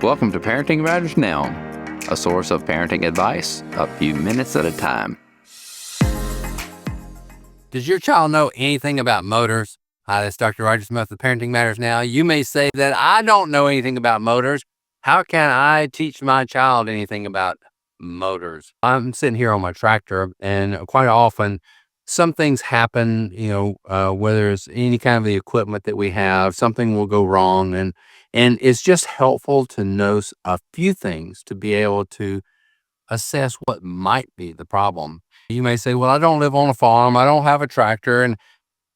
Welcome to Parenting Matters Now, a source of parenting advice a few minutes at a time. Does your child know anything about motors? Hi, this is Dr. Roger Smith with Parenting Matters Now. You may say that I don't know anything about motors. How can I teach my child anything about motors? I'm sitting here on my tractor, and quite often some things happen, whether it's any kind of the equipment that we have, something will go wrong. And it's just helpful to know a few things to be able to assess what might be the problem. You may say, well, I don't live on a farm. I don't have a tractor.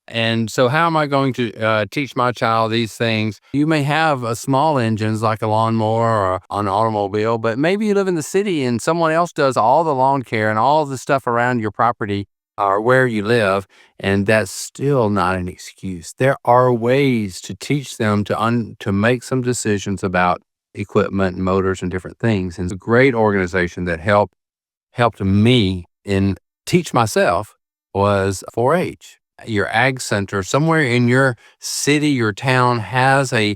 And so how am I going to teach my child these things? You may have a small engines like a lawnmower or an automobile, but maybe you live in the city and someone else does all the lawn care and all the stuff around your property or where you live, and that's still not an excuse. There are ways to teach them to make some decisions about equipment and motors and different things. And it's a great organization that helped me in teach myself was 4-H. Your ag center somewhere in your city, your town has a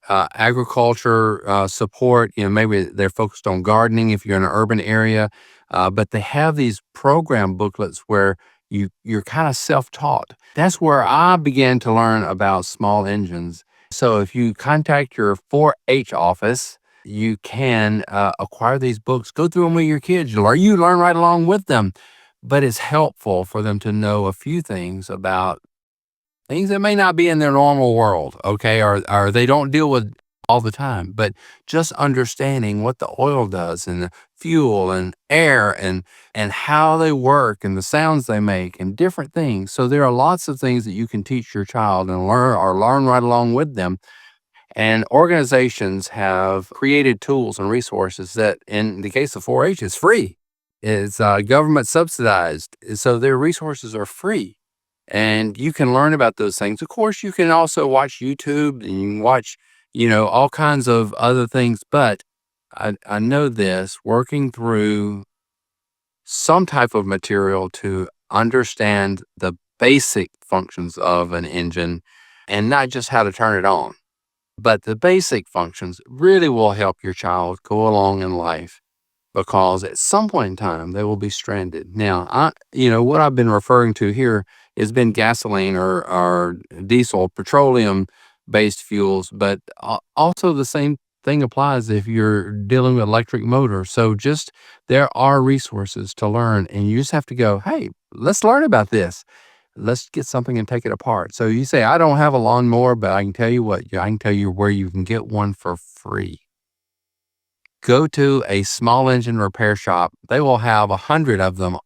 agriculture support. Maybe they're focused on gardening if you're in an urban area, but they have these program booklets where you're kind of self-taught. That's where I began to learn about small engines. So if you contact your 4-H office, you can acquire these books, go through them with your kids. You learn right along with them. But it's helpful for them to know a few things about things that may not be in their normal world, okay, or they don't deal with all the time. But just understanding what the oil does and the fuel and air and how they work and the sounds they make and different things. So there are lots of things that you can teach your child and learn right along with them. And organizations have created tools and resources that, in the case of 4-H, is free. It's government subsidized. So their resources are free. And you can learn about those things. Of course, you can also watch YouTube and you can watch, all kinds of other things. But I know this, working through some type of material to understand the basic functions of an engine and not just how to turn it on, but the basic functions really will help your child go along in life, because at some point in time they will be stranded. Now, what I've been referring to here has been gasoline or diesel, petroleum-based fuels, but also the same thing applies if you're dealing with electric motors. So there are resources to learn, and you just have to go, hey, let's learn about this. Let's get something and take it apart. So you say, I don't have a lawnmower, but I can tell you what, I can tell you where you can get one for free. Go to a small engine repair shop. They will have 100 of them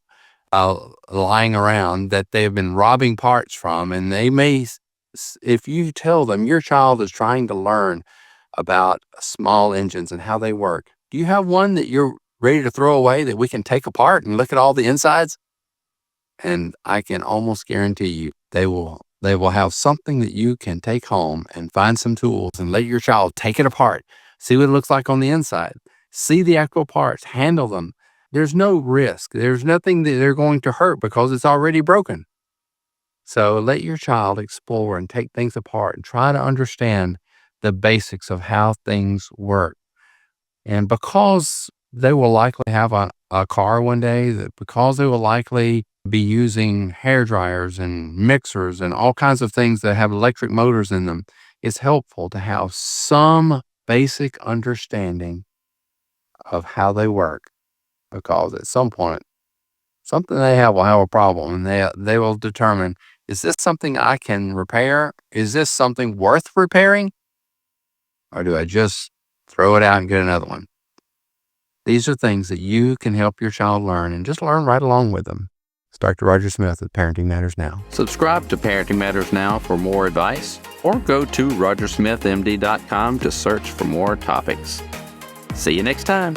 lying around that they have been robbing parts from. And they may, if you tell them your child is trying to learn about small engines and how they work, do you have one that you're ready to throw away that we can take apart and look at all the insides? And I can almost guarantee you they will have something that you can take home and find some tools and let your child take it apart. See what it looks like on the inside. See the actual parts, handle them. There's no risk. There's nothing that they're going to hurt because it's already broken. So let your child explore and take things apart and try to understand the basics of how things work. And because they will likely have a car one day, because they will likely be using hair dryers and mixers and all kinds of things that have electric motors in them, it's helpful to have some basic understanding of how they work, because at some point, something they have will have a problem, and they will determine, is this something I can repair? Is this something worth repairing? Or do I just throw it out and get another one? These are things that you can help your child learn, and just learn right along with them. It's Dr. Roger Smith with Parenting Matters Now. Subscribe to Parenting Matters Now for more advice, or go to rogersmithmd.com to search for more topics. See you next time.